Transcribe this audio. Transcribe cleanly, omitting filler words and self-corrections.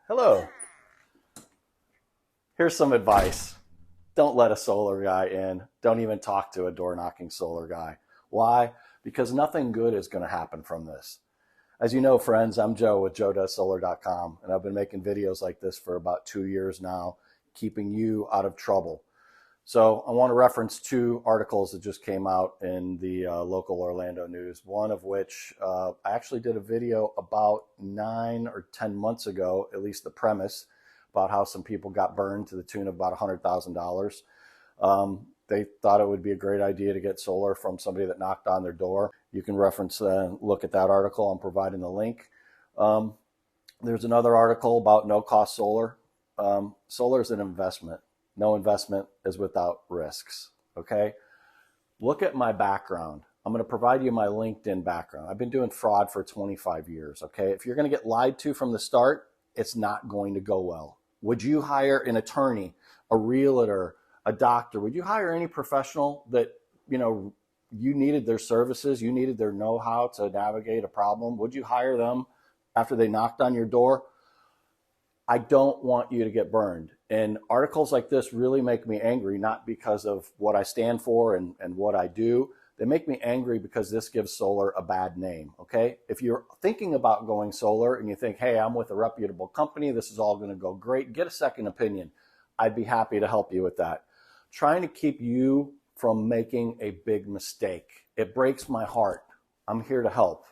Hello. Here's some advice. Don't let a solar guy in. Don't even talk to a door knocking solar guy. Why? Because nothing good is going to happen from this. As you know, friends, I'm Joe with joedoessolar.com, and I've been making videos like this for about 2 years now, keeping you out of trouble. So I want to reference two articles that just came out in the local Orlando news, one of which I actually did a video about 9 or 10 months ago, at least the premise, about how some people got burned to the tune of about $100,000. They thought it would be a great idea to get solar from somebody that knocked on their door. You can reference and look at that article. I'm providing the link. There's another article about no-cost solar. Solar is an investment. No investment is without risks. Okay? Look at my background. I'm going to provide you my LinkedIn background. I've been doing fraud for 25 years. Okay? If you're going to get lied to from the start, it's not going to go well. Would you hire an attorney, a realtor, a doctor? Would you hire any professional that, you needed their services, you needed their know-how to navigate a problem? Would you hire them after they knocked on your door? I don't want you to get burned. And articles like this really make me angry, not because of what I stand for and what I do. They make me angry because this gives solar a bad name, okay? If you're thinking about going solar and you think, hey, I'm with a reputable company, this is all going to go great, get a second opinion. I'd be happy to help you with that. Trying to keep you from making a big mistake. It breaks my heart. I'm here to help.